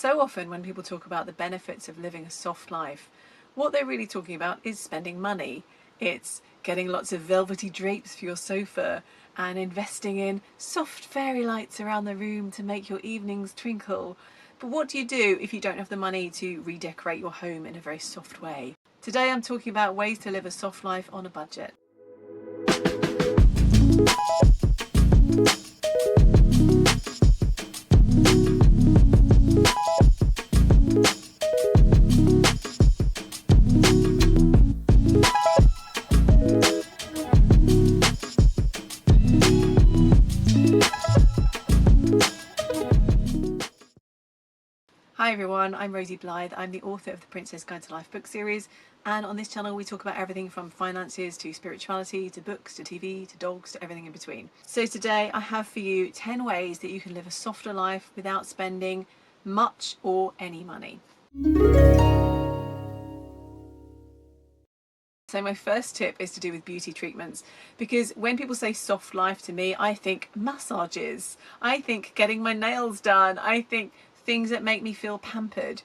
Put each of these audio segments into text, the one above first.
So often when people talk about the benefits of living a soft life, what they're really talking about is spending money. It's getting lots of velvety drapes for your sofa and investing in soft fairy lights around the room to make your evenings twinkle. But what do you do if you don't have the money to redecorate your home in a very soft way? Today I'm talking about ways to live a soft life on a budget. Hi everyone, I'm Rosie Blythe. I'm the author of the Princess Guide to Life book series, and on this channel we talk about everything from finances to spirituality to books to TV to dogs to everything in between. So today I have for you 10 ways that you can live a softer life without spending much or any money. So my first tip is to do with beauty treatments, because when people say soft life to me, I think massages, I think getting my nails done, I think things that make me feel pampered,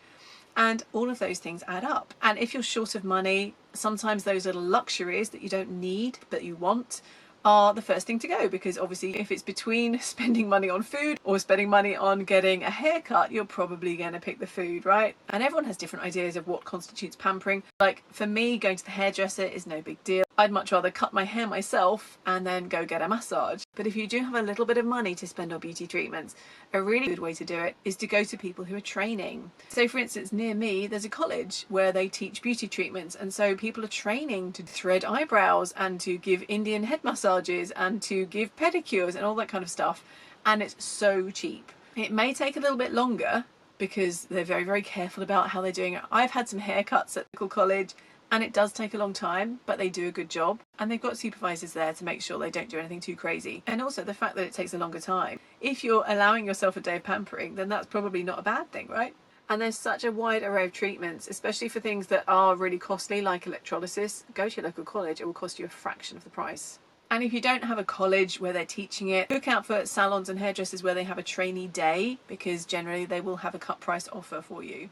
and all of those things add up. And if you're short of money, sometimes those little luxuries that you don't need but you want are the first thing to go, because obviously if it's between spending money on food or spending money on getting a haircut, you're probably going to pick the food, right? And everyone has different ideas of what constitutes pampering. Like for me, going to the hairdresser is no big deal. I'd much rather cut my hair myself and then go get a massage. But if you do have a little bit of money to spend on beauty treatments, a really good way to do it is to go to people who are training. So for instance, near me, there's a college where they teach beauty treatments. And so people are training to thread eyebrows and to give Indian head massages and to give pedicures and all that kind of stuff. And it's so cheap. It may take a little bit longer because they're very, very careful about how they're doing it. I've had some haircuts at local college, and it does take a long time, but they do a good job. And they've got supervisors there to make sure they don't do anything too crazy. And also the fact that it takes a longer time. If you're allowing yourself a day of pampering, then that's probably not a bad thing, right? And there's such a wide array of treatments, especially for things that are really costly, like electrolysis. Go to your local college, it will cost you a fraction of the price. And if you don't have a college where they're teaching it, look out for salons and hairdressers where they have a trainee day, because generally they will have a cut price offer for you.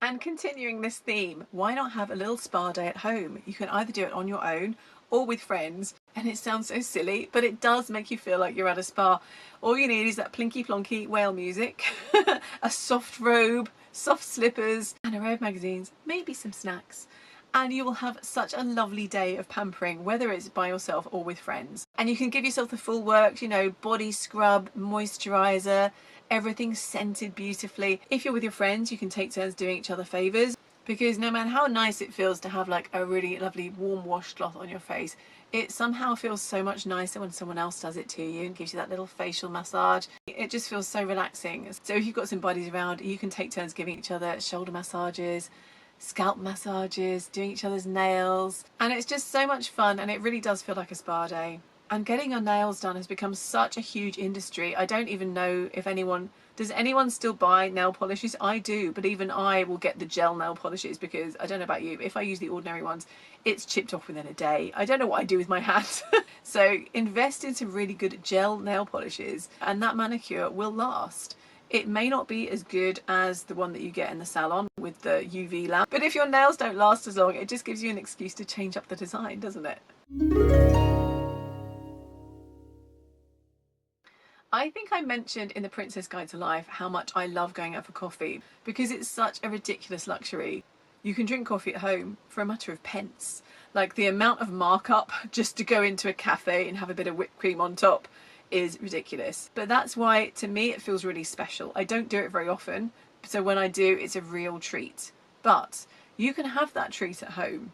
And continuing this theme, why not have a little spa day at home? You can either do it on your own or with friends. And it sounds so silly, but it does make you feel like you're at a spa. All you need is that plinky plonky whale music, a soft robe, soft slippers, and a row of magazines, maybe some snacks. And you will have such a lovely day of pampering, whether it's by yourself or with friends. And you can give yourself the full works, you know, body scrub, moisturizer, everything scented beautifully. If you're with your friends, you can take turns doing each other favors, because no matter how nice it feels to have like a really lovely warm washcloth on your face, it somehow feels so much nicer when someone else does it to you and gives you that little facial massage. It just feels so relaxing. So if you've got some buddies around, you can take turns giving each other shoulder massages, scalp massages, doing each other's nails, and it's just so much fun, and it really does feel like a spa day. And getting your nails done has become such a huge industry. I don't even know if does anyone still buy nail polishes? I do, but even I will get the gel nail polishes, because I don't know about you, if I use the ordinary ones, it's chipped off within a day. I don't know what I do with my hands. So invest in some really good gel nail polishes, and that manicure will last. It may not be as good as the one that you get in the salon with the UV lamp, but if your nails don't last as long, it just gives you an excuse to change up the design, doesn't it? I think I mentioned in the Princess Guide to Life how much I love going out for coffee, because it's such a ridiculous luxury. You can drink coffee at home for a matter of pence. Like the amount of markup just to go into a cafe and have a bit of whipped cream on top is ridiculous. But that's why, to me, it feels really special. I don't do it very often, so when I do, it's a real treat. But you can have that treat at home.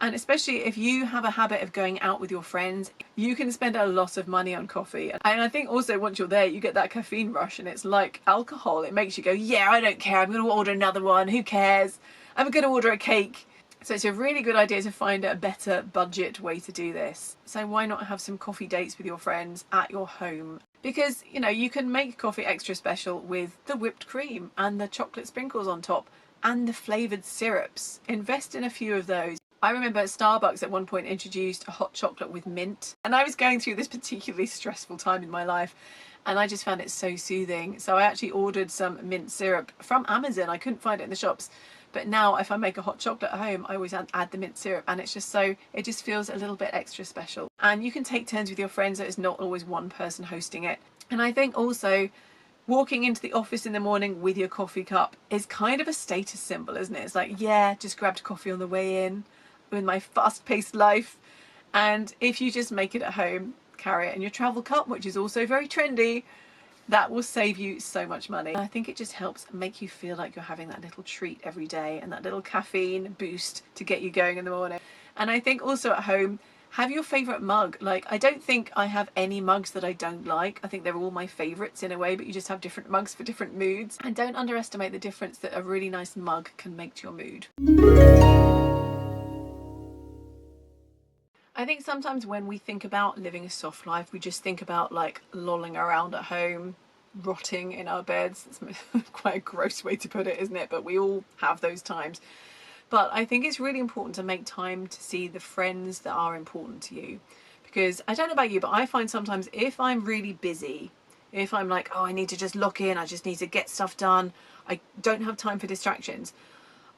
And especially if you have a habit of going out with your friends, you can spend a lot of money on coffee. And I think also once you're there, you get that caffeine rush, and it's like alcohol. It makes you go, yeah, I don't care. I'm going to order another one. Who cares? I'm going to order a cake. So it's a really good idea to find a better budget way to do this. So why not have some coffee dates with your friends at your home? Because, you know, you can make coffee extra special with the whipped cream and the chocolate sprinkles on top and the flavoured syrups. Invest in a few of those. I remember Starbucks at one point introduced a hot chocolate with mint, and I was going through this particularly stressful time in my life and I just found it so soothing. So I actually ordered some mint syrup from Amazon. I couldn't find it in the shops, but now if I make a hot chocolate at home, I always add the mint syrup, and it's just so, it just feels a little bit extra special. And you can take turns with your friends, so it's not always one person hosting it. And I think also walking into the office in the morning with your coffee cup is kind of a status symbol, isn't it? It's like, yeah, just grabbed coffee on the way in with my fast-paced life. And if you just make it at home, carry it in your travel cup, which is also very trendy, that will save you so much money. I think it just helps make you feel like you're having that little treat every day and that little caffeine boost to get you going in the morning. And I think also at home, have your favourite mug. Like, I don't think I have any mugs that I don't like. I think they're all my favourites in a way, but you just have different mugs for different moods. And don't underestimate the difference that a really nice mug can make to your mood. I think sometimes when we think about living a soft life, we just think about like lolling around at home, rotting in our beds. It's quite a gross way to put it, isn't it? But we all have those times. But I think it's really important to make time to see the friends that are important to you. Because I don't know about you, but I find sometimes if I'm really busy, if I'm like, oh, I need to just lock in, I just need to get stuff done, I don't have time for distractions,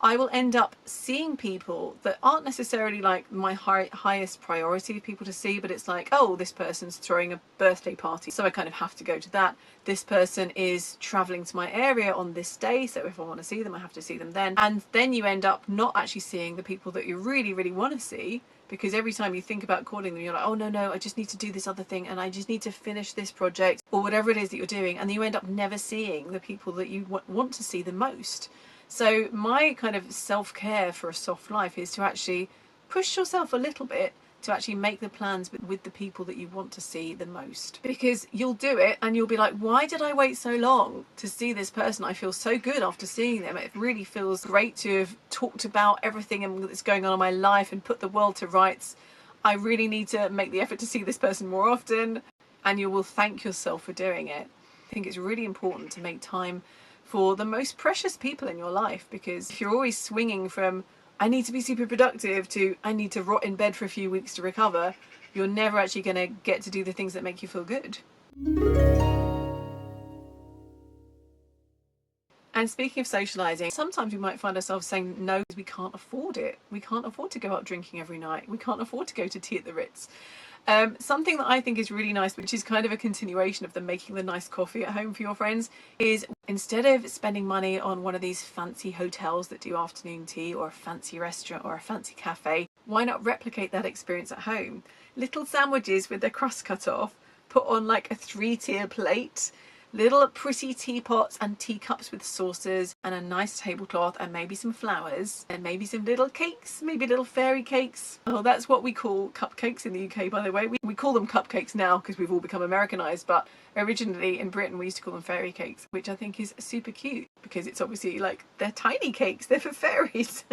I will end up seeing people that aren't necessarily like my highest priority of people to see, but it's like, oh, this person's throwing a birthday party, so I kind of have to go to that. This person is traveling to my area on this day, so if I want to see them, I have to see them then. And then you end up not actually seeing the people that you really, really want to see, because every time you think about calling them, you're like, oh no, I just need to do this other thing, and I just need to finish this project, or whatever it is that you're doing, and you end up never seeing the people that you want to see the most. So my kind of self-care for a soft life is to actually push yourself a little bit to actually make the plans with the people that you want to see the most. Because you'll do it and you'll be like, why did I wait so long to see this person? I feel so good after seeing them. It really feels great to have talked about everything that's going on in my life and put the world to rights. I really need to make the effort to see this person more often, and you will thank yourself for doing it. I think it's really important to make time for the most precious people in your life, because if you're always swinging from I need to be super productive to I need to rot in bed for a few weeks to recover, you're never actually going to get to do the things that make you feel good. And speaking of socialising, sometimes we might find ourselves saying no because we can't afford it. We can't afford to go out drinking every night. We can't afford to go to tea at the Ritz. Something that I think is really nice, which is kind of a continuation of the making the nice coffee at home for your friends, is instead of spending money on one of these fancy hotels that do afternoon tea, or a fancy restaurant or a fancy cafe, why not replicate that experience at home? Little sandwiches with their crust cut off, put on like a 3-tier plate, little pretty teapots and teacups with saucers, and a nice tablecloth, and maybe some flowers, and maybe some little cakes, maybe little fairy cakes. Oh, that's what we call cupcakes in the UK, by the way. We call them cupcakes now because we've all become Americanized, but originally in Britain we used to call them fairy cakes, which I think is super cute because it's obviously like they're tiny cakes, they're for fairies.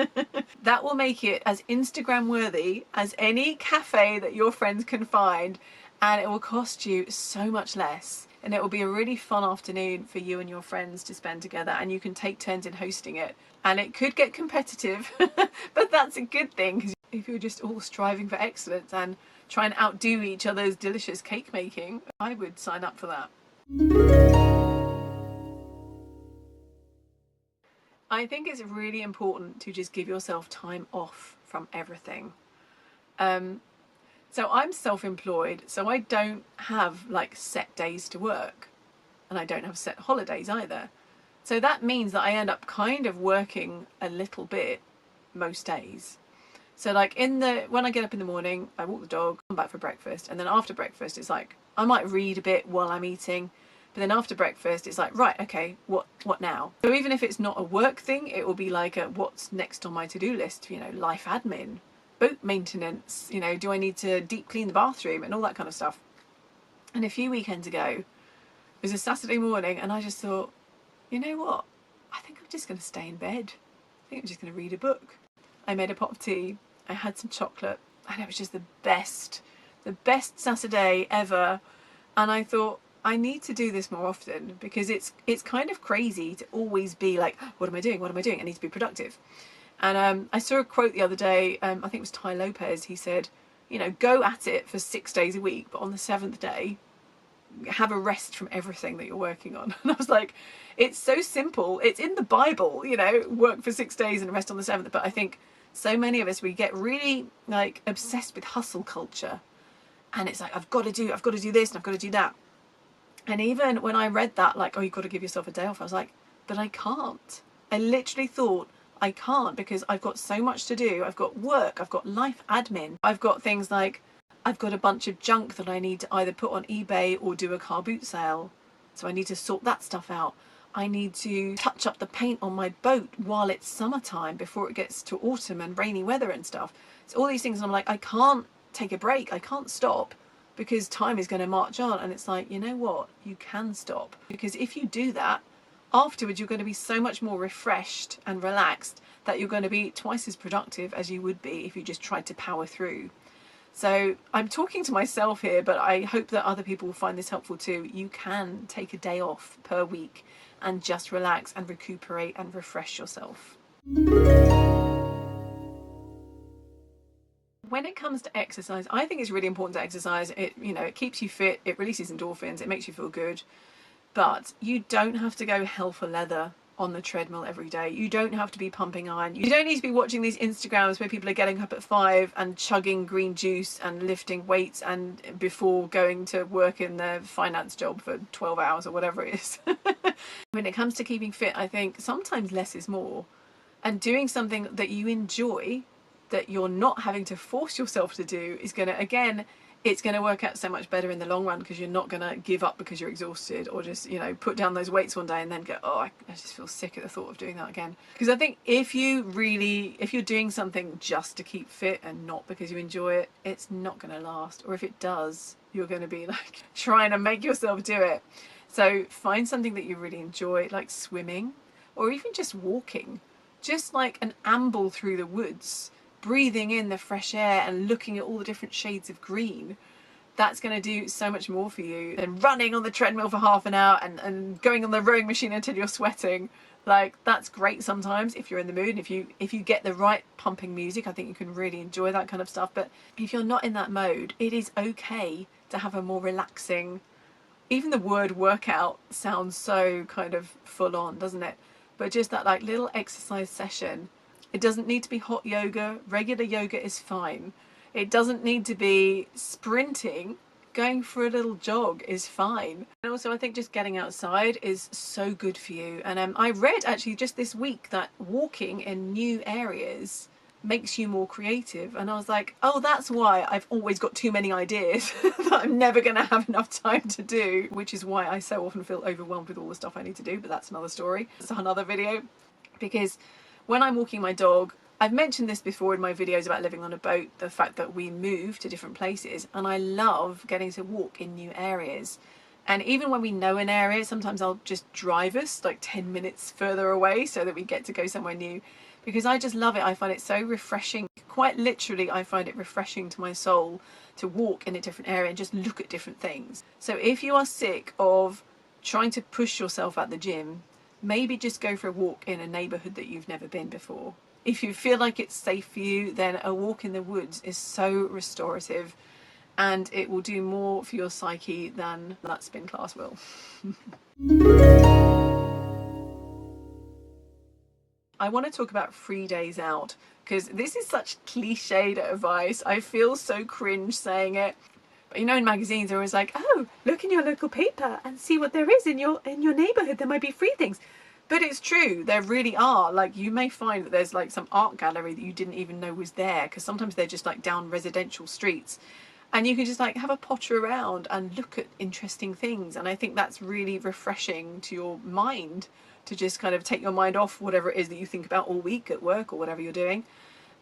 That will make it as Instagram worthy as any cafe that your friends can find, and it will cost you so much less. And it will be a really fun afternoon for you and your friends to spend together, and you can take turns in hosting it. And it could get competitive, but that's a good thing, because if you're just all striving for excellence and try and outdo each other's delicious cake making, I would sign up for that. I think it's really important to just give yourself time off from everything. So I'm self-employed, so I don't have like set days to work, and I don't have set holidays either. So that means that I end up kind of working a little bit most days. So like when I get up in the morning, I walk the dog, come back for breakfast, and then after breakfast it's like I might read a bit while I'm eating, but then after breakfast it's like, right, okay, what now? So even if it's not a work thing, it will be like what's next on my to-do list, life admin, boat maintenance, do I need to deep clean the bathroom and all that kind of stuff. And a few weekends ago, it was a Saturday morning, and I just thought, you know what? I think I'm just going to stay in bed. I think I'm just going to read a book. I made a pot of tea, I had some chocolate, and it was just the best Saturday ever. And I thought, I need to do this more often, because it's kind of crazy to always be like, what am I doing? I need to be productive. And I saw a quote the other day, I think it was Ty Lopez. He said, you know, go at it for 6 days a week, but on the 7th day, have a rest from everything that you're working on. And I was like, it's so simple. It's in the Bible, you know, work for 6 days and rest on the 7th. But I think so many of us, we get really like obsessed with hustle culture. And it's like, I've got to do this and I've got to do that. And even when I read that, like, oh, you've got to give yourself a day off, I was like, but I can't. I literally thought, I can't, because I've got so much to do. I've got work, I've got life admin, I've got things like, I've got a bunch of junk that I need to either put on eBay or do a car boot sale. So I need to sort that stuff out. I need to touch up the paint on my boat while it's summertime before it gets to autumn and rainy weather and stuff. So all these things, and I'm like, I can't take a break. I can't stop because time is going to march on. And it's like, you know what? You can stop, because if you do that, afterwards you're going to be so much more refreshed and relaxed that you're going to be twice as productive as you would be if you just tried to power through. So I'm talking to myself here, but I hope that other people will find this helpful too. You can take a day off per week and just relax and recuperate and refresh yourself. When it comes to exercise, I think it's really important to exercise. It, you know, it keeps you fit, it releases endorphins, it makes you feel good. But you don't have to go hell for leather on the treadmill every day. You don't have to be pumping iron. You don't need to be watching these Instagrams where people are getting up at 5 and chugging green juice and lifting weights and before going to work in their finance job for 12 hours or whatever it is. When it comes to keeping fit, I think sometimes less is more. And doing something that you enjoy, that you're not having to force yourself to do, is going to, again, it's going to work out so much better in the long run, because you're not going to give up because you're exhausted, or just, you know, put down those weights one day and then go, oh, I just feel sick at the thought of doing that again. Because I think if you're doing something just to keep fit and not because you enjoy it, it's not going to last. Or if it does, you're going to be like trying to make yourself do it. So find something that you really enjoy, like swimming, or even just walking, just like an amble through the woods, breathing in the fresh air and looking at all the different shades of green. That's going to do so much more for you than running on the treadmill for half an hour and going on the rowing machine until you're sweating. Like, that's great sometimes if you're in the mood, and if you get the right pumping music, I think you can really enjoy that kind of stuff. But if you're not in that mode, it is okay to have a more relaxing, even the word workout sounds so kind of full on, doesn't it? But just that like little exercise session. It doesn't need to be hot yoga. Regular yoga is fine. It doesn't need to be sprinting. Going for a little jog is fine. And also I think just getting outside is so good for you. And I read actually just this week that walking in new areas makes you more creative. And I was like, oh, that's why I've always got too many ideas that I'm never going to have enough time to do, which is why I so often feel overwhelmed with all the stuff I need to do. But that's another story. It's another video. Because when I'm walking my dog, I've mentioned this before in my videos about living on a boat, the fact that we move to different places, and I love getting to walk in new areas. And even when we know an area, sometimes I'll just drive us like 10 minutes further away so that we get to go somewhere new, because I just love it. I find it so refreshing. Quite literally, I find it refreshing to my soul to walk in a different area and just look at different things. So if you are sick of trying to push yourself at the gym, maybe just go for a walk in a neighborhood that you've never been before. If you feel like it's safe for you, then a walk in the woods is so restorative, and it will do more for your psyche than that spin class will. I want to talk about free days out, because this is such cliched advice. I feel so cringe saying it. But you know, in magazines, they're always like, oh, look in your local paper and see what there is in your neighborhood. There might be free things. But it's true, there really are. Like, you may find that there's like some art gallery that you didn't even know was there, because sometimes they're just like down residential streets. And you can just like have a potter around and look at interesting things. And I think that's really refreshing to your mind, to just kind of take your mind off whatever it is that you think about all week at work or whatever you're doing,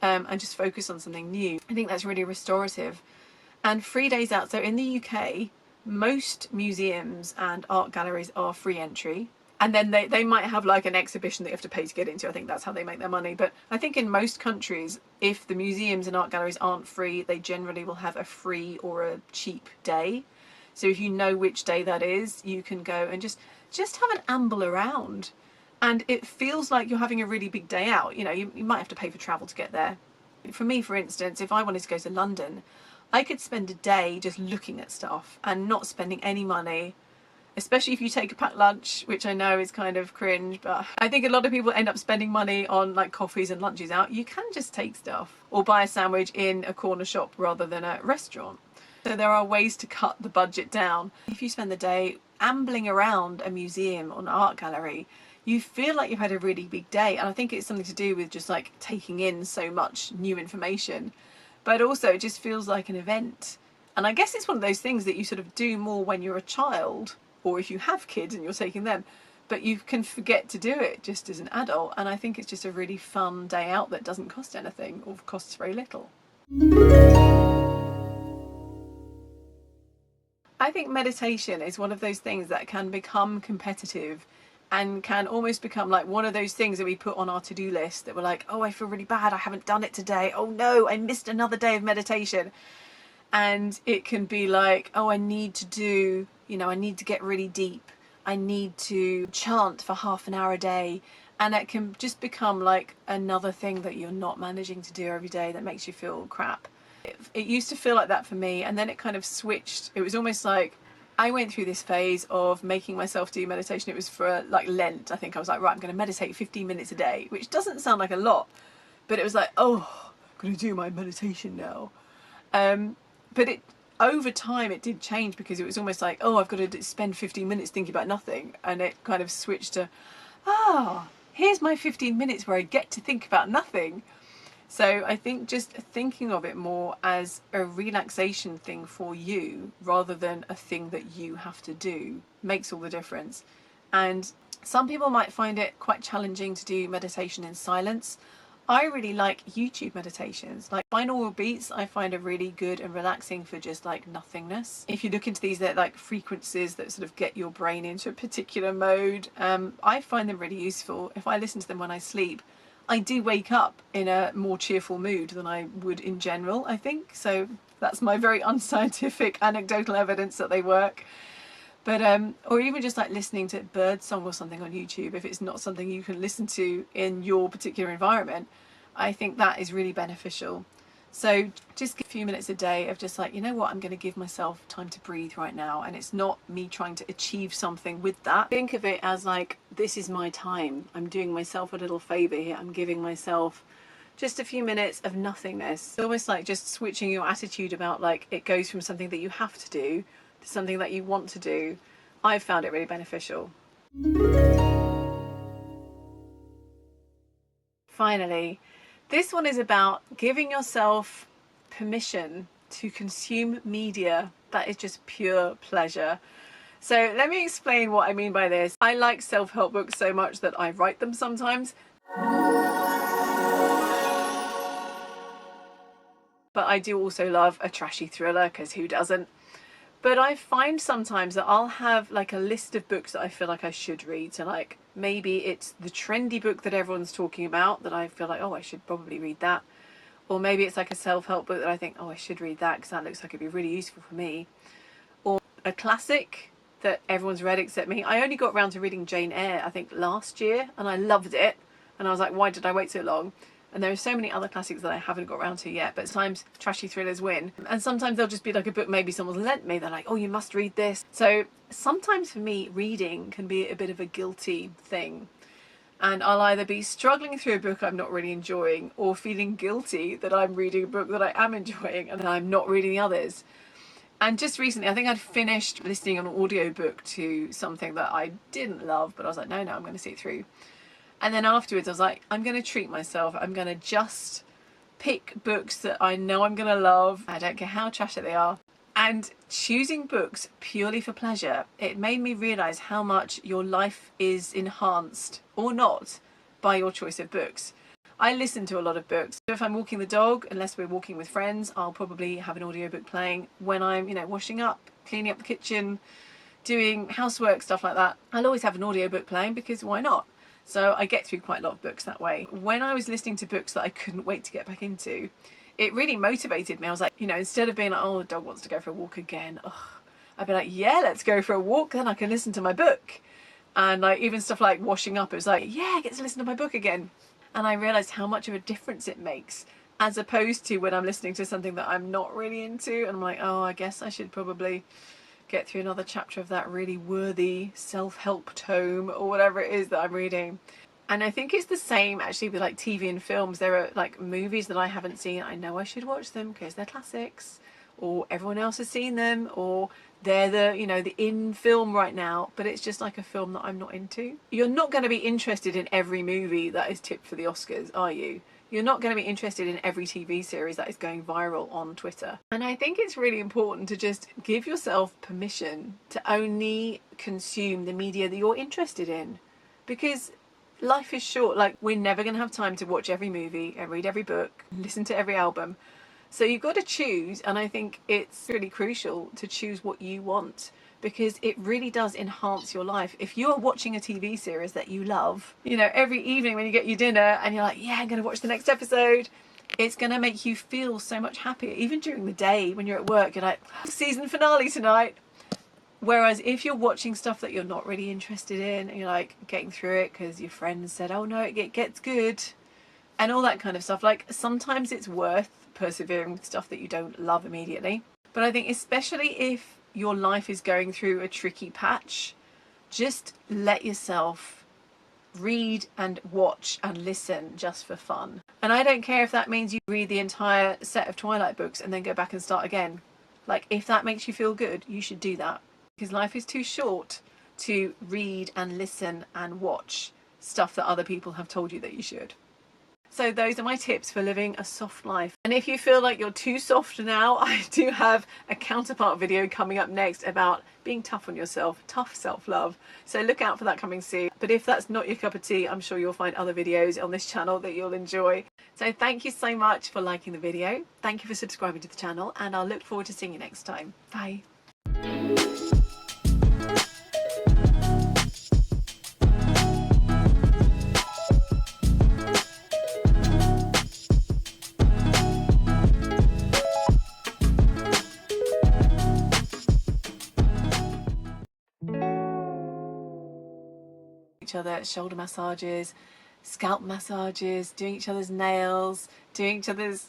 and just focus on something new. I think that's really restorative. And free days out. So in the UK, most museums and art galleries are free entry. And then they might have like an exhibition that you have to pay to get into. I think that's how they make their money. But I think in most countries, if the museums and art galleries aren't free, they generally will have a free or a cheap day. So if you know which day that is, you can go and just have an amble around. and it feels like you're having a really big day out. You know, you might have to pay for travel to get there. For me, for instance, if I wanted to go to London, I could spend a day just looking at stuff and not spending any money, especially if you take a packed lunch, which I know is kind of cringe, but I think a lot of people end up spending money on like coffees and lunches out. You can just take stuff or buy a sandwich in a corner shop rather than a restaurant. So there are ways to cut the budget down. If you spend the day ambling around a museum or an art gallery, you feel like you've had a really big day. And I think it's something to do with just like taking in so much new information, but also it just feels like an event. And I guess it's one of those things that you sort of do more when you're a child, or if you have kids and you're taking them, but you can forget to do it just as an adult. And I think it's just a really fun day out that doesn't cost anything or costs very little. I think meditation is one of those things that can become competitive and can almost become like one of those things that we put on our to-do list that we're like, oh, I feel really bad, I haven't done it today. Oh no, I missed another day of meditation. And it can be like, oh, I need to do, you know, I need to get really deep. I need to chant for half an hour a day. And it can just become like another thing that you're not managing to do every day that makes you feel crap. It used to feel like that for me, and then it kind of switched. It was almost like I went through this phase of making myself do meditation. It was for like Lent. I think I was like, right, I'm going to meditate 15 minutes a day, which doesn't sound like a lot, but it was like, oh, I'm going to do my meditation now. But it, over time it did change, because it was almost like, oh, I've got to spend 15 minutes thinking about nothing. And it kind of switched to, here's my 15 minutes where I get to think about nothing. So I think just thinking of it more as a relaxation thing for you rather than a thing that you have to do makes all the difference. And some people might find it quite challenging to do meditation in silence. I really like YouTube meditations. Like binaural beats I find are really good and relaxing for just like nothingness. If you look into these, they're like frequencies that sort of get your brain into a particular mode. I find them really useful. If I listen to them when I sleep, I do wake up in a more cheerful mood than I would in general, I think. So that's my very unscientific anecdotal evidence that they work. But or even just like listening to bird song or something on YouTube, if it's not something you can listen to in your particular environment, I think that is really beneficial. So just a few minutes a day of just like, you know what, I'm going to give myself time to breathe right now. And it's not me trying to achieve something with that. Think of it as like, this is my time. I'm doing myself a little favor here. I'm giving myself just a few minutes of nothingness. It's almost like just switching your attitude about like, it goes from something that you have to do to something that you want to do. I've found it really beneficial. Finally, this one is about giving yourself permission to consume media that is just pure pleasure. So let me explain what I mean by this. I like self-help books so much that I write them sometimes. But I do also love a trashy thriller, because who doesn't? But I find sometimes that I'll have like a list of books that I feel like I should read. So like maybe it's the trendy book that everyone's talking about that I feel like, oh, I should probably read that. Or maybe it's like a self-help book that I think, oh, I should read that because that looks like it'd be really useful for me. Or a classic that everyone's read except me. I only got around to reading Jane Eyre, I think last year, and I loved it. And I was like, why did I wait so long? And there are so many other classics that I haven't got around to yet, but sometimes trashy thrillers win. And sometimes they'll just be like a book maybe someone's lent me. They're like, oh, you must read this. So sometimes for me, reading can be a bit of a guilty thing. And I'll either be struggling through a book I'm not really enjoying, or feeling guilty that I'm reading a book that I am enjoying and I'm not reading the others. And just recently, I think I'd finished listening on an audiobook to something that I didn't love, but I was like, no, I'm going to see it through. And then afterwards I was like, I'm going to treat myself. I'm going to just pick books that I know I'm going to love. I don't care how trashy they are. And choosing books purely for pleasure, it made me realise how much your life is enhanced, or not, by your choice of books. I listen to a lot of books. If I'm walking the dog, unless we're walking with friends, I'll probably have an audiobook playing. When I'm, washing up, cleaning up the kitchen, doing housework, stuff like that, I'll always have an audiobook playing, because why not? So I get through quite a lot of books that way. When I was listening to books that I couldn't wait to get back into, it really motivated me. I was like, instead of being like, oh, the dog wants to go for a walk again, I'd be like, yeah, let's go for a walk, then I can listen to my book. And like even stuff like washing up, it was like, yeah, I get to listen to my book again. And I realised how much of a difference it makes, as opposed to when I'm listening to something that I'm not really into and I'm like, oh, I guess I should probably get through another chapter of that really worthy self-help tome or whatever it is that I'm reading. And I think it's the same actually with like TV and films. There are like movies that I haven't seen. I know I should watch them because they're classics, or everyone else has seen them, or they're the, you know, the in film right now, but it's just like a film that I'm not into. You're not going to be interested in every movie that is tipped for the Oscars, are you? You're not going to be interested in every TV series that is going viral on Twitter. And I think it's really important to just give yourself permission to only consume the media that you're interested in, because life is short. Like, we're never going to have time to watch every movie and read every book, listen to every album. So you've got to choose, and I think it's really crucial to choose what you want, because it really does enhance your life. If you are watching a TV series that you love, you know, every evening when you get your dinner and you're like, yeah, I'm going to watch the next episode, it's going to make you feel so much happier. Even during the day when you're at work, you're like, season finale tonight. Whereas if you're watching stuff that you're not really interested in and you're like getting through it because your friends said, oh no, it gets good and all that kind of stuff, like sometimes it's worth persevering with stuff that you don't love immediately. But I think especially if your life is going through a tricky patch, just let yourself read and watch and listen just for fun. And I don't care if that means you read the entire set of Twilight books and then go back and start again. Like, if that makes you feel good, you should do that. Because life is too short to read and listen and watch stuff that other people have told you that you should. So those are my tips for living a soft life. And if you feel like you're too soft now, I do have a counterpart video coming up next about being tough on yourself, tough self-love. So look out for that coming soon. But if that's not your cup of tea, I'm sure you'll find other videos on this channel that you'll enjoy. So thank you so much for liking the video. Thank you for subscribing to the channel, and I'll look forward to seeing you next time. Bye. Each other, shoulder massages, scalp massages, doing each other's nails, doing each other's